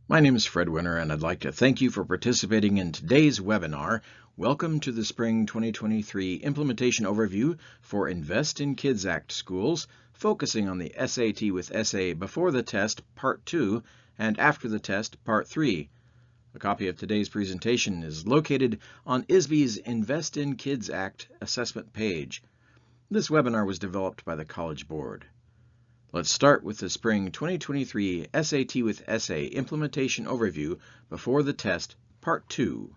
My name is Fred Winter, and I'd like to thank you for participating in today's webinar. Welcome to the Spring 2023 Implementation Overview for Invest in Kids Act schools, focusing on the SAT with SA before the test, Part 2, and after the test, Part 3. A copy of today's presentation is located on ISBE's Invest in Kids Act assessment page. This webinar was developed by the College Board. Let's start with the Spring 2023 SAT with SA Implementation Overview before the test, Part 2.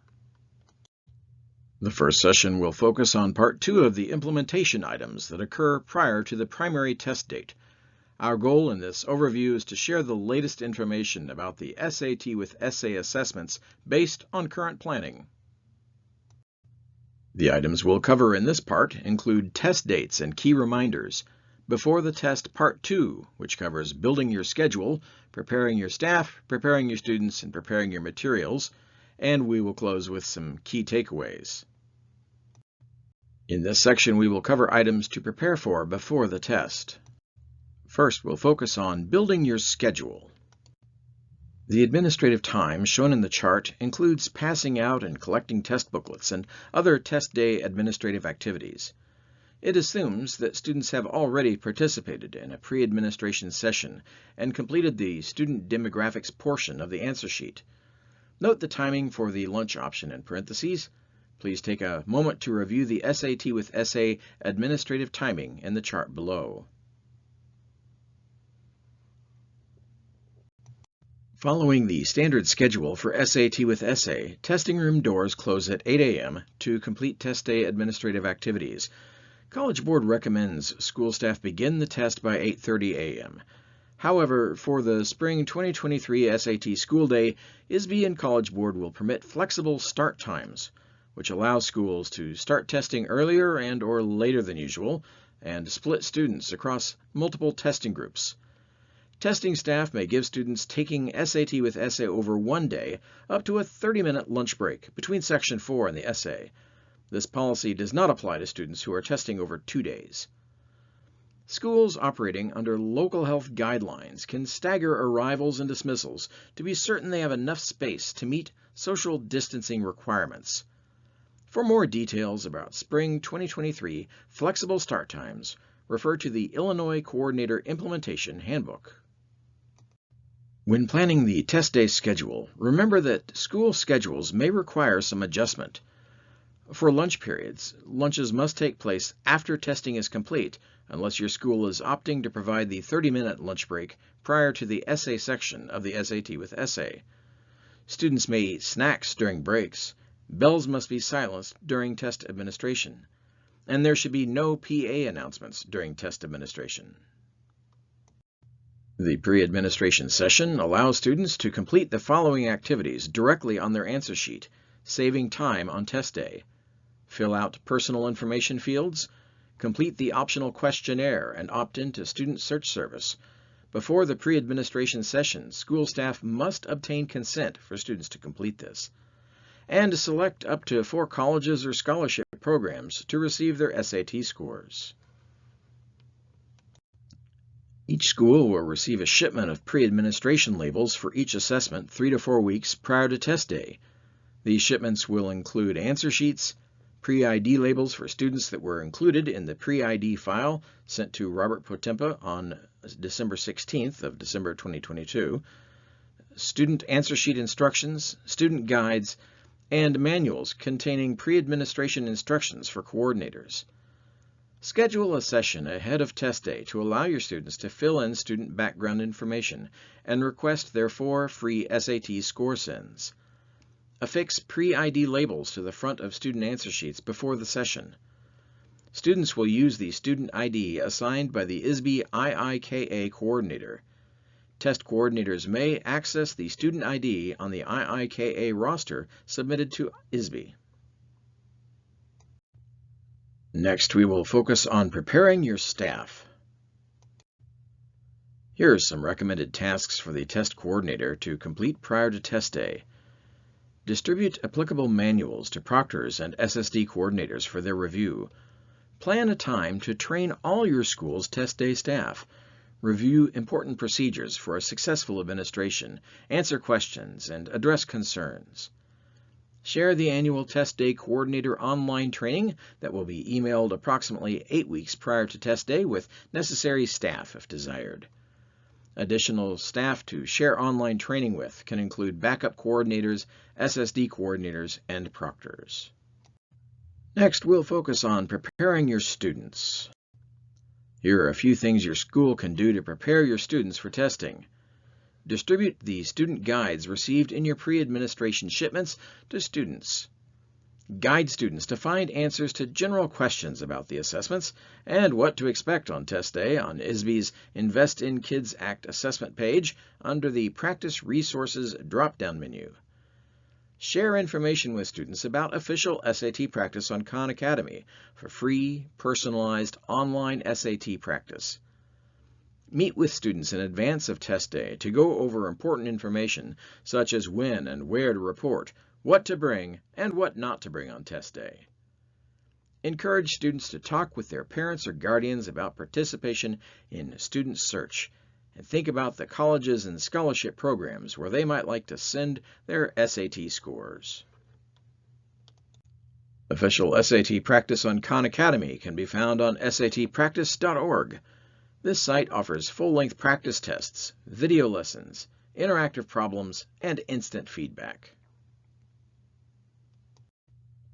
The first session will focus on Part 2 of the implementation items that occur prior to the primary test date. Our goal in this overview is to share the latest information about the SAT with SA assessments based on current planning. The items we'll cover in this part include test dates and key reminders, before the test Part 2, which covers building your schedule, preparing your staff, preparing your students, and preparing your materials, and we will close with some key takeaways. In this section, we will cover items to prepare for before the test. First, we'll focus on building your schedule. The administrative time shown in the chart includes passing out and collecting test booklets and other test day administrative activities. It assumes that students have already participated in a pre-administration session and completed the student demographics portion of the answer sheet. Note the timing for the lunch option in parentheses. Please take a moment to review the SAT with SA administrative timing in the chart below. Following the standard schedule for SAT with SA, testing room doors close at 8 a.m. to complete test day administrative activities. College Board recommends school staff begin the test by 8:30 a.m. However, for the Spring 2023 SAT school day, ISBE and College Board will permit flexible start times, which allow schools to start testing earlier and/or later than usual and split students across multiple testing groups. Testing staff may give students taking SAT with SA over one day up to a 30-minute lunch break between Section 4 and the essay. This policy does not apply to students who are testing over 2 days. Schools operating under local health guidelines can stagger arrivals and dismissals to be certain they have enough space to meet social distancing requirements. For more details about Spring 2023 flexible start times, refer to the Illinois Coordinator Implementation Handbook. When planning the test day schedule, remember that school schedules may require some adjustment. For lunch periods, lunches must take place after testing is complete, unless your school is opting to provide the 30-minute lunch break prior to the essay section of the SAT with SA. Students may eat snacks during breaks. Bells must be silenced during test administration. And there should be no PA announcements during test administration. The pre-administration session allows students to complete the following activities directly on their answer sheet, saving time on test day. Fill out personal information fields, complete the optional questionnaire, and opt in to Student Search Service. Before the pre-administration session, school staff must obtain consent for students to complete this, and select up to 4 colleges or scholarship programs to receive their SAT scores. Each school will receive a shipment of pre-administration labels for each assessment 3 to 4 weeks prior to test day. These shipments will include answer sheets, pre-ID labels for students that were included in the pre-ID file sent to Robert Potempa on December 16th of December 2022, student answer sheet instructions, student guides, and manuals containing pre-administration instructions for coordinators. Schedule a session ahead of test day to allow your students to fill in student background information and request their 4 free SAT score sends. Affix pre-ID labels to the front of student answer sheets before the session. Students will use the student ID assigned by the ISBE IIKA coordinator. Test coordinators may access the student ID on the IIKA roster submitted to ISBE. Next, we will focus on preparing your staff. Here are some recommended tasks for the test coordinator to complete prior to test day. Distribute applicable manuals to proctors and SSD coordinators for their review. Plan a time to train all your school's test day staff. Review important procedures for a successful administration, answer questions, and address concerns. Share the annual Test Day Coordinator online training that will be emailed approximately 8 weeks prior to test day with necessary staff if desired. Additional staff to share online training with can include backup coordinators, SSD coordinators, and proctors. Next, we'll focus on preparing your students. Here are a few things your school can do to prepare your students for testing. Distribute the student guides received in your pre-administration shipments to students. Guide students to find answers to general questions about the assessments and what to expect on test day on ISBE's Invest in Kids Act assessment page under the Practice Resources drop-down menu. Share information with students about official SAT practice on Khan Academy for free, personalized, online SAT practice. Meet with students in advance of test day to go over important information such as when and where to report, what to bring, and what not to bring on test day. Encourage students to talk with their parents or guardians about participation in Student Search, and think about the colleges and scholarship programs where they might like to send their SAT scores. Official SAT practice on Khan Academy can be found on satpractice.org. This site offers full-length practice tests, video lessons, interactive problems, and instant feedback.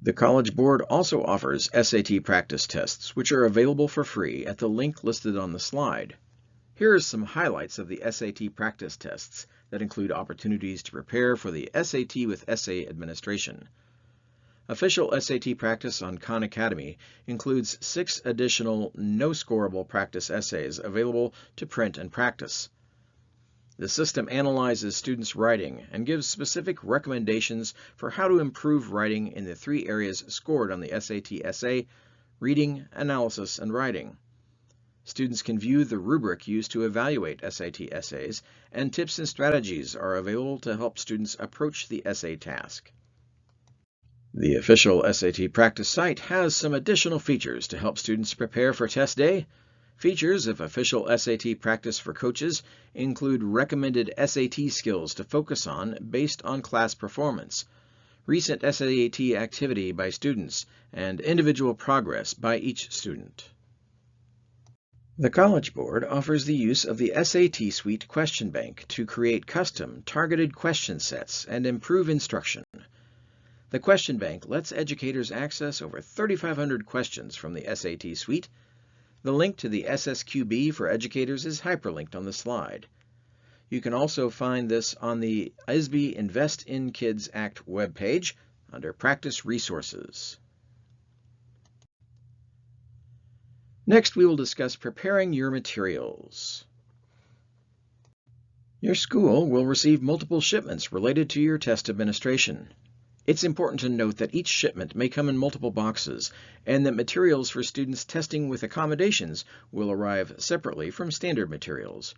The College Board also offers SAT practice tests, which are available for free at the link listed on the slide. Here are some highlights of the SAT practice tests that include opportunities to prepare for the SAT with Essay administration. Official SAT practice on Khan Academy includes 6 additional no-scorable practice essays available to print and practice. The system analyzes students' writing and gives specific recommendations for how to improve writing in the 3 areas scored on the SAT essay: reading, analysis, and writing. Students can view the rubric used to evaluate SAT essays, and tips and strategies are available to help students approach the essay task. The official SAT practice site has some additional features to help students prepare for test day. Features of official SAT practice for coaches include recommended SAT skills to focus on based on class performance, recent SAT activity by students, and individual progress by each student. The College Board offers the use of the SAT Suite question bank to create custom, targeted question sets and improve instruction. The question bank lets educators access over 3,500 questions from the SAT Suite. The link to the SSQB for educators is hyperlinked on the slide. You can also find this on the ISBE Invest in Kids Act webpage under Practice Resources. Next, we will discuss preparing your materials. Your school will receive multiple shipments related to your test administration. It's important to note that each shipment may come in multiple boxes, and that materials for students testing with accommodations will arrive separately from standard materials.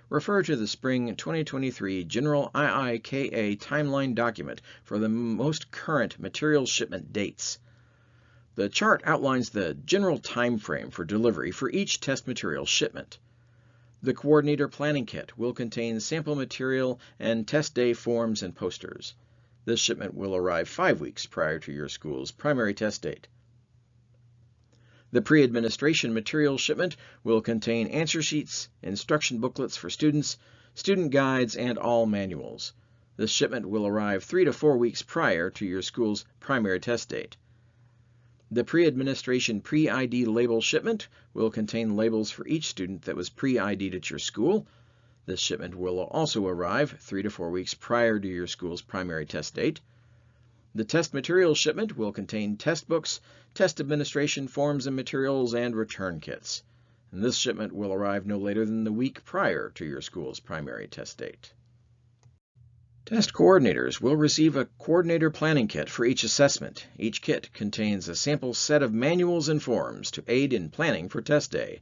Refer to the Spring 2023 General IIKA Timeline document for the most current material shipment dates. The chart outlines the general time frame for delivery for each test material shipment. The Coordinator Planning Kit will contain sample material and test day forms and posters. This shipment will arrive 5 weeks prior to your school's primary test date. The pre-administration material shipment will contain answer sheets, instruction booklets for students, student guides, and all manuals. This shipment will arrive 3 to 4 weeks prior to your school's primary test date. The pre-administration pre-ID label shipment will contain labels for each student that was pre-ID'd at your school. This shipment will also arrive 3 to 4 weeks prior to your school's primary test date. The test materials shipment will contain test books, test administration forms and materials, and return kits. And this shipment will arrive no later than the week prior to your school's primary test date. Test coordinators will receive a coordinator planning kit for each assessment. Each kit contains a sample set of manuals and forms to aid in planning for test day.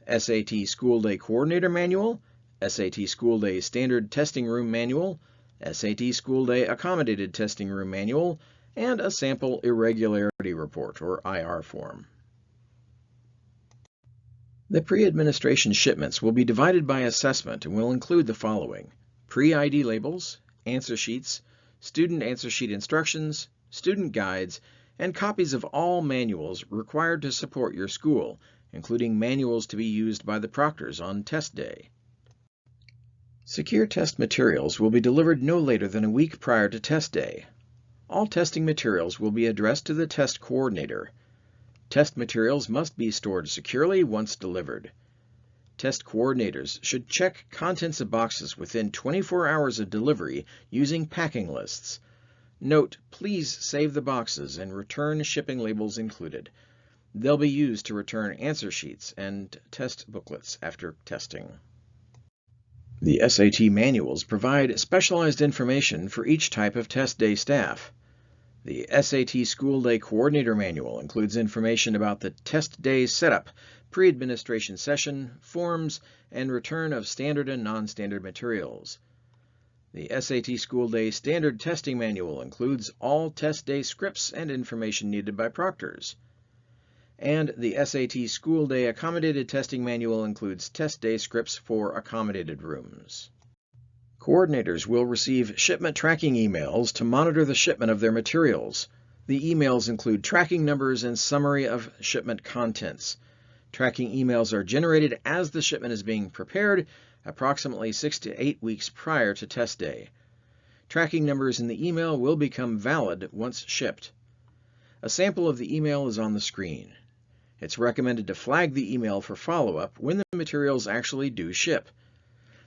SAT School Day Coordinator Manual, SAT School Day Standard Testing Room Manual, SAT School Day Accommodated Testing Room Manual, and a sample Irregularity Report, or IR form. The pre-administration shipments will be divided by assessment and will include the following: pre-ID labels, answer sheets, student answer sheet instructions, student guides, and copies of all manuals required to support your school, including manuals to be used by the proctors on test day. Secure test materials will be delivered no later than a week prior to test day. All testing materials will be addressed to the test coordinator. Test materials must be stored securely once delivered. Test coordinators should check contents of boxes within 24 hours of delivery using packing lists. Note, please save the boxes and return shipping labels included. They'll be used to return answer sheets and test booklets after testing. The SAT manuals provide specialized information for each type of test day staff. The SAT School Day Coordinator Manual includes information about the test day setup, pre-administration session, forms, and return of standard and non-standard materials. The SAT School Day Standard Testing Manual includes all test day scripts and information needed by proctors. And the SAT School Day Accommodated Testing Manual includes test day scripts for accommodated rooms. Coordinators will receive shipment tracking emails to monitor the shipment of their materials. The emails include tracking numbers and summary of shipment contents. Tracking emails are generated as the shipment is being prepared, approximately 6 to 8 weeks prior to test day. Tracking numbers in the email will become valid once shipped. A sample of the email is on the screen. It's recommended to flag the email for follow-up when the materials actually do ship.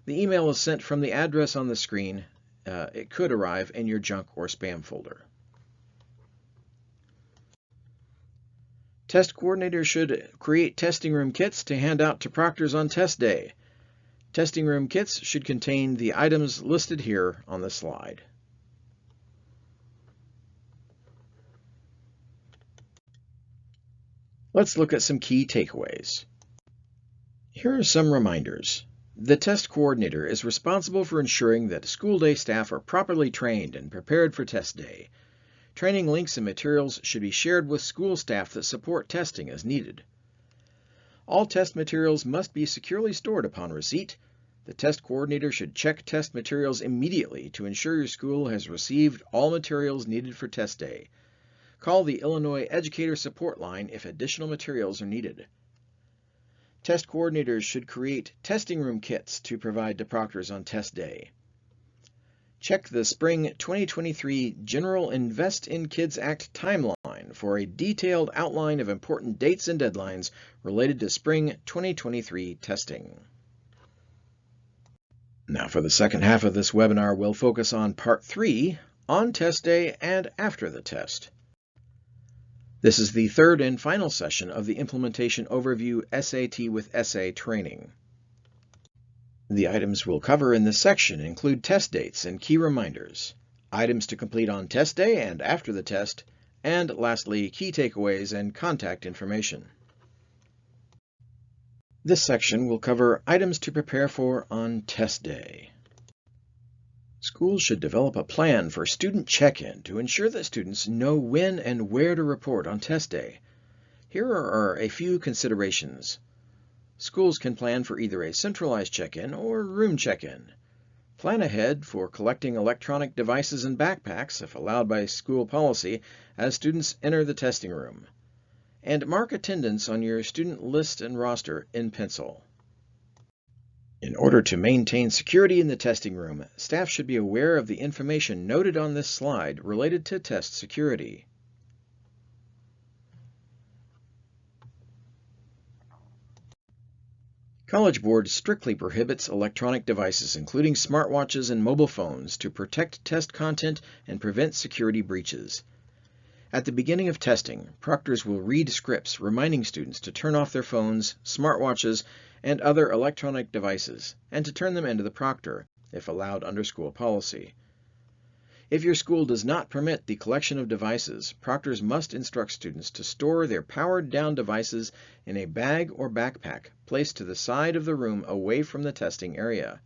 The email is sent from the address on the screen. It could arrive in your junk or spam folder. Test coordinators should create testing room kits to hand out to proctors on test day. Testing room kits should contain the items listed here on the slide. Let's look at some key takeaways. Here are some reminders. The test coordinator is responsible for ensuring that school day staff are properly trained and prepared for test day. Training links and materials should be shared with school staff that support testing as needed. All test materials must be securely stored upon receipt. The test coordinator should check test materials immediately to ensure your school has received all materials needed for test day. Call the Illinois Educator Support Line if additional materials are needed. Test coordinators should create testing room kits to provide to proctors on test day. Check the Spring 2023 General Invest in Kids Act timeline for a detailed outline of important dates and deadlines related to Spring 2023 testing. Now for the second half of this webinar, we'll focus on Part 3, on test day and after the test. This is the third and final session of the Implementation Overview SAT with SA training. The items we'll cover in this section include test dates and key reminders, items to complete on test day and after the test, and lastly, key takeaways and contact information. This section will cover items to prepare for on test day. Schools should develop a plan for student check-in to ensure that students know when and where to report on test day. Here are a few considerations. Schools can plan for either a centralized check-in or room check-in. Plan ahead for collecting electronic devices and backpacks, if allowed by school policy, as students enter the testing room. And mark attendance on your student list and roster in pencil. In order to maintain security in the testing room, staff should be aware of the information noted on this slide related to test security. College Board strictly prohibits electronic devices, including smartwatches and mobile phones, to protect test content and prevent security breaches. At the beginning of testing, proctors will read scripts reminding students to turn off their phones, smartwatches, and other electronic devices, and to turn them into the proctor, if allowed under school policy. If your school does not permit the collection of devices, proctors must instruct students to store their powered-down devices in a bag or backpack placed to the side of the room away from the testing area.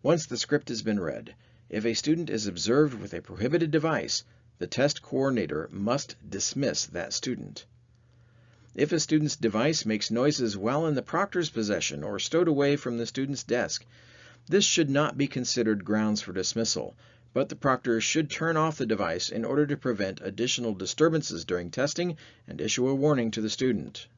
Once the script has been read, if a student is observed with a prohibited device, the test coordinator must dismiss that student. If a student's device makes noises while in the proctor's possession or stowed away from the student's desk, this should not be considered grounds for dismissal, but the proctor should turn off the device in order to prevent additional disturbances during testing and issue a warning to the student.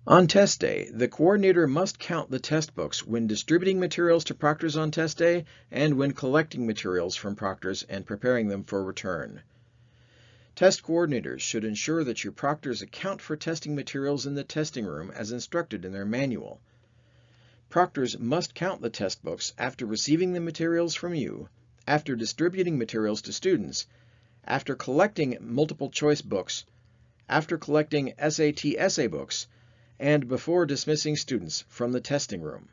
On test day, the coordinator must count the test books when distributing materials to proctors on test day and when collecting materials from proctors and preparing them for return. Test coordinators should ensure that your proctors account for testing materials in the testing room as instructed in their manual. Proctors must count the test books after receiving the materials from you, after distributing materials to students, after collecting multiple choice books, after collecting SAT essay books, and before dismissing students from the testing room.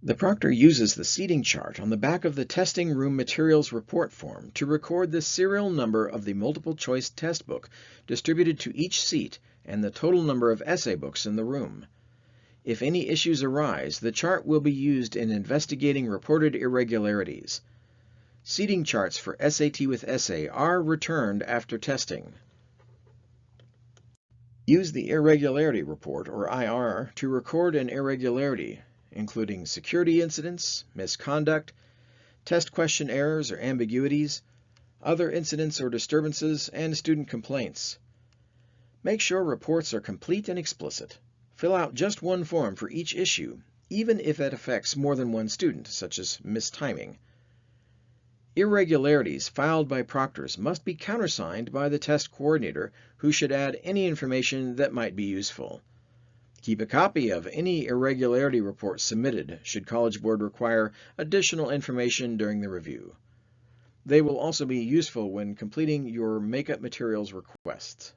The proctor uses the seating chart on the back of the testing room materials report form to record the serial number of the multiple choice test book distributed to each seat and the total number of essay books in the room. If any issues arise, the chart will be used in investigating reported irregularities. Seating charts for SAT with essay are returned after testing. Use the Irregularity Report, or IR, to record an irregularity, including security incidents, misconduct, test question errors or ambiguities, other incidents or disturbances, and student complaints. Make sure reports are complete and explicit. Fill out just one form for each issue, even if it affects more than one student, such as mistiming. Irregularities filed by proctors must be countersigned by the test coordinator, who should add any information that might be useful. Keep a copy of any irregularity report submitted should College Board require additional information during the review. They will also be useful when completing your makeup materials requests.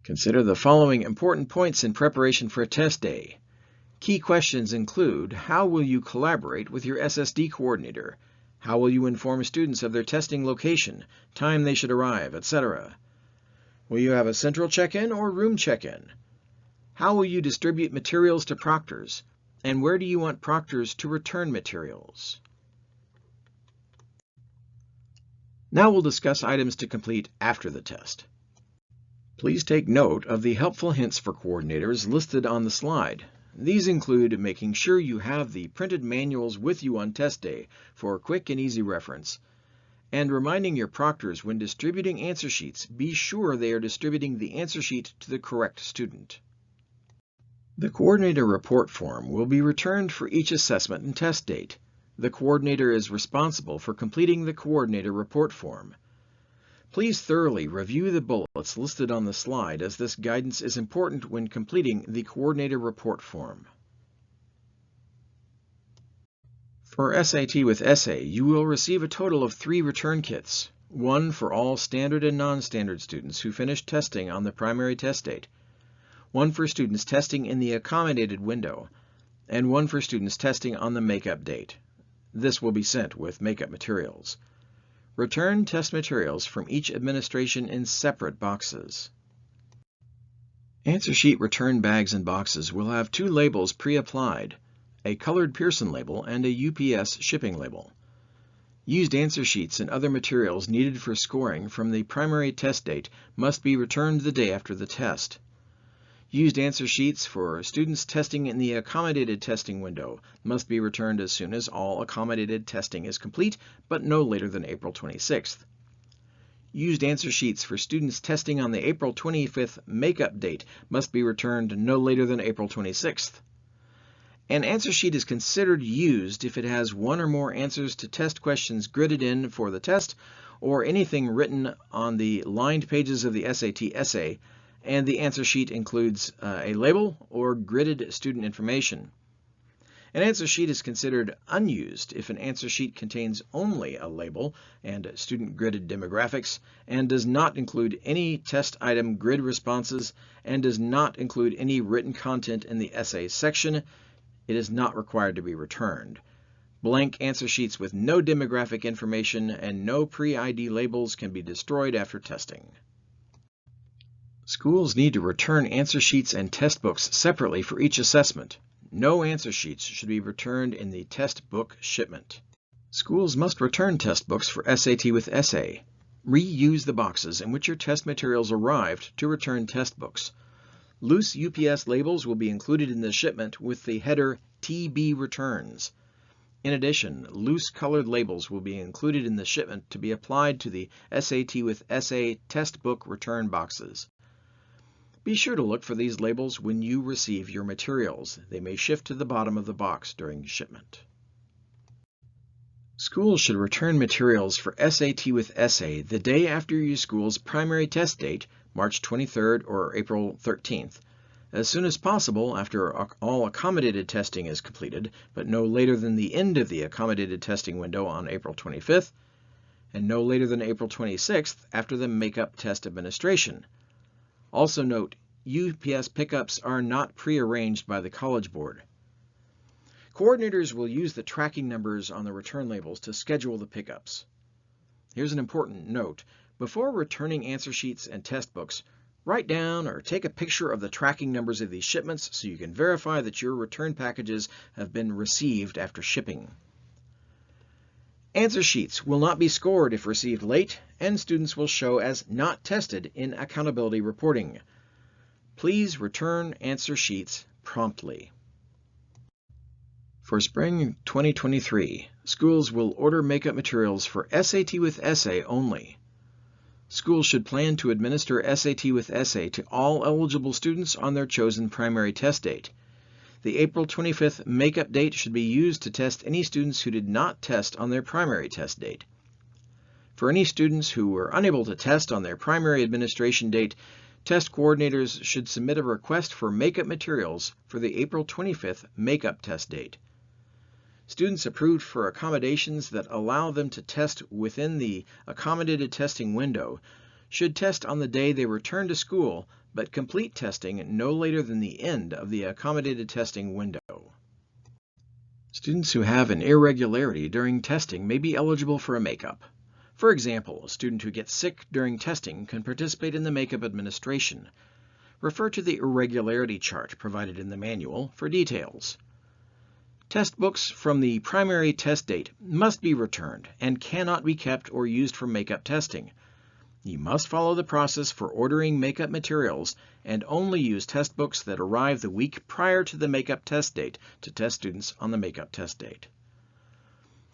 Consider the following important points in preparation for a test day. Key questions include: how will you collaborate with your SSD coordinator? How will you inform students of their testing location, time they should arrive, etc.? Will you have a central check-in or room check-in? How will you distribute materials to proctors? And where do you want proctors to return materials? Now we'll discuss items to complete after the test. Please take note of the helpful hints for coordinators listed on the slide. These include making sure you have the printed manuals with you on test day for quick and easy reference, and reminding your proctors when distributing answer sheets, be sure they are distributing the answer sheet to the correct student. The coordinator report form will be returned for each assessment and test date. The coordinator is responsible for completing the coordinator report form. Please thoroughly review the bullets listed on the slide, as this guidance is important when completing the coordinator report form. For SAT with essay, you will receive a total of 3 return kits, one for all standard and non-standard students who finished testing on the primary test date, one for students testing in the accommodated window, and one for students testing on the makeup date. This will be sent with makeup materials. Return test materials from each administration in separate boxes. Answer sheet return bags and boxes will have 2 labels pre-applied, a colored Pearson label and a UPS shipping label. Used answer sheets and other materials needed for scoring from the primary test date must be returned the day after the test. Used answer sheets for students testing in the accommodated testing window must be returned as soon as all accommodated testing is complete, but no later than April 26th. Used answer sheets for students testing on the April 25th makeup date must be returned no later than April 26th. An answer sheet is considered used if it has one or more answers to test questions gridded in for the test, or anything written on the lined pages of the SAT essay, and the answer sheet includes a label or gridded student information. An answer sheet is considered unused if an answer sheet contains only a label and student gridded demographics, and does not include any test item grid responses, and does not include any written content in the essay section. It is not required to be returned. Blank answer sheets with no demographic information and no pre-ID labels can be destroyed after testing. Schools need to return answer sheets and test books separately for each assessment. No answer sheets should be returned in the test book shipment. Schools must return test books for SAT with essay. Reuse the boxes in which your test materials arrived to return test books. Loose UPS labels will be included in the shipment with the header TB Returns. In addition, loose colored labels will be included in the shipment to be applied to the SAT with SA test book return boxes. Be sure to look for these labels when you receive your materials. They may shift to the bottom of the box during shipment. Schools should return materials for SAT with SA the day after your school's primary test date, March 23rd or April 13th, as soon as possible after all accommodated testing is completed, but no later than the end of the accommodated testing window on April 25th, and no later than April 26th after the makeup test administration. Also note, UPS pickups are not prearranged by the College Board. Coordinators will use the tracking numbers on the return labels to schedule the pickups. Here's an important note. Before returning answer sheets and test books, write down or take a picture of the tracking numbers of these shipments so you can verify that your return packages have been received after shipping. Answer sheets will not be scored if received late, and students will show as not tested in accountability reporting. Please return answer sheets promptly. For spring 2023, schools will order makeup materials for SAT with SA only. Schools should plan to administer SAT with SA to all eligible students on their chosen primary test date. The April 25th makeup date should be used to test any students who did not test on their primary test date. For any students who were unable to test on their primary administration date, test coordinators should submit a request for makeup materials for the April 25th makeup test date. Students approved for accommodations that allow them to test within the accommodated testing window should test on the day they return to school, but complete testing no later than the end of the accommodated testing window. Students who have an irregularity during testing may be eligible for a makeup. For example, a student who gets sick during testing can participate in the makeup administration. Refer to the irregularity chart provided in the manual for details. Test books from the primary test date must be returned and cannot be kept or used for makeup testing. You must follow the process for ordering makeup materials and only use test books that arrive the week prior to the makeup test date to test students on the makeup test date.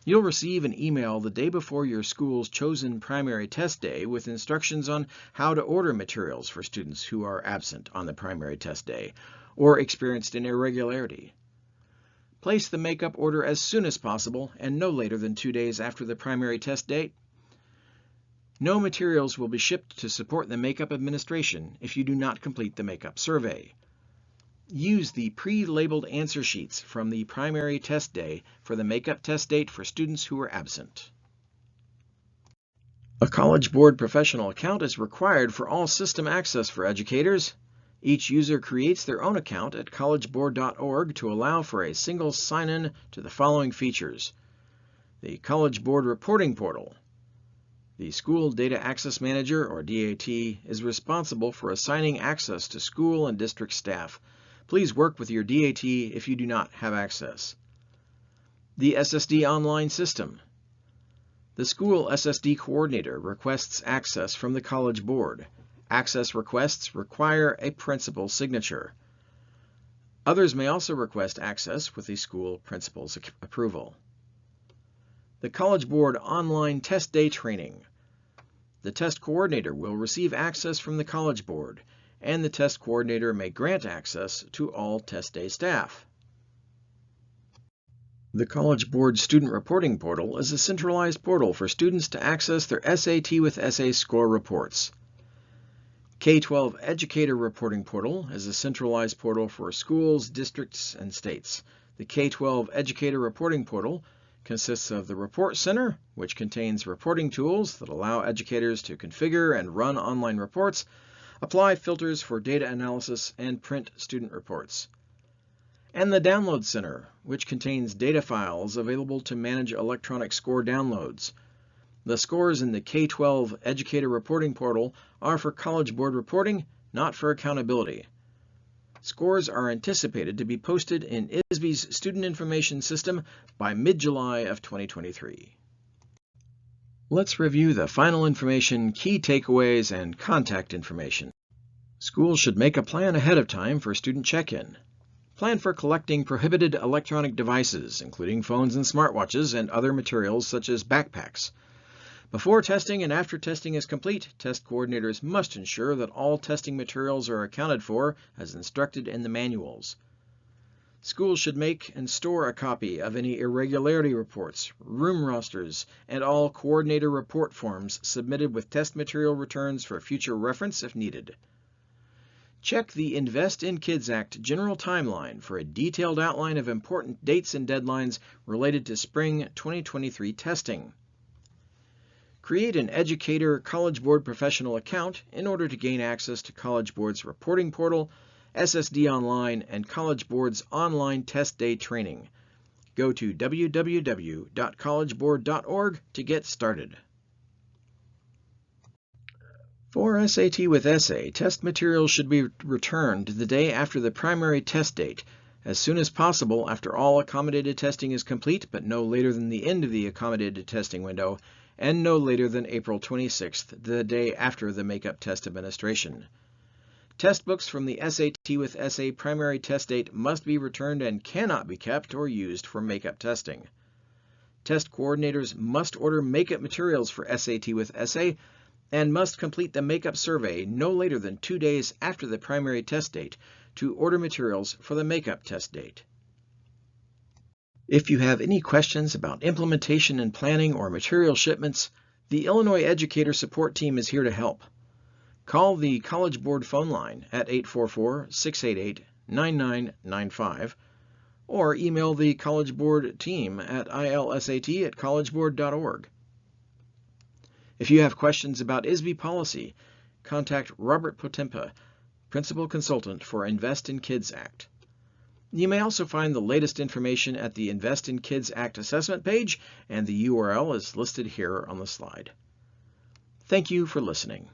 You'll receive an email the day before your school's chosen primary test day with instructions on how to order materials for students who are absent on the primary test day or experienced an irregularity. Place the makeup order as soon as possible and no later than 2 days after the primary test date. No materials will be shipped to support the makeup administration if you do not complete the makeup survey. Use the pre-labeled answer sheets from the primary test day for the makeup test date for students who are absent. A College Board professional account is required for all system access for educators. Each user creates their own account at collegeboard.org to allow for a single sign-in to the following features: the College Board Reporting Portal. The School Data Access Manager, or DAT, is responsible for assigning access to school and district staff. Please work with your DAT if you do not have access. The SSD Online System. The School SSD Coordinator requests access from the College Board. Access requests require a principal signature. Others may also request access with the school principal's approval. The College Board Online Test Day Training. The test coordinator will receive access from the College Board, and the test coordinator may grant access to all test day staff. The College Board Student Reporting Portal is a centralized portal for students to access their SAT with SA score reports. K-12 Educator Reporting Portal is a centralized portal for schools, districts, and states. The K-12 Educator Reporting Portal consists of the Report Center, which contains reporting tools that allow educators to configure and run online reports, apply filters for data analysis, and print student reports. And the Download Center, which contains data files available to manage electronic score downloads. The scores in the K-12 Educator Reporting Portal are for College Board reporting, not for accountability. Scores are anticipated to be posted in ISB's Student Information System by mid-July of 2023. Let's review the final information, key takeaways, and contact information. Schools should make a plan ahead of time for student check-in. Plan for collecting prohibited electronic devices, including phones and smartwatches and other materials such as backpacks. Before testing and after testing is complete, test coordinators must ensure that all testing materials are accounted for as instructed in the manuals. Schools should make and store a copy of any irregularity reports, room rosters, and all coordinator report forms submitted with test material returns for future reference if needed. Check the Invest in Kids Act general timeline for a detailed outline of important dates and deadlines related to spring 2023 testing. Create an Educator College Board professional account in order to gain access to College Board's reporting portal, SSD Online, and College Board's online test day training. Go to www.collegeboard.org to get started. For SAT with Essay, test materials should be returned the day after the primary test date, as soon as possible after all accommodated testing is complete, but no later than the end of the accommodated testing window, and no later than April 26th, the day after the makeup test administration. Test books from the SAT with Essay primary test date must be returned and cannot be kept or used for makeup testing. Test coordinators must order makeup materials for SAT with Essay and must complete the makeup survey no later than 2 days after the primary test date to order materials for the makeup test date. If you have any questions about implementation and planning or material shipments, the Illinois Educator Support Team is here to help. Call the College Board phone line at 844-688-9995 or email the College Board team at ilsat@collegeboard.org. If you have questions about ISB policy, contact Robert Potempa, Principal Consultant for Invest in Kids Act. You may also find the latest information at the Invest in Kids Act assessment page, and the URL is listed here on the slide. Thank you for listening.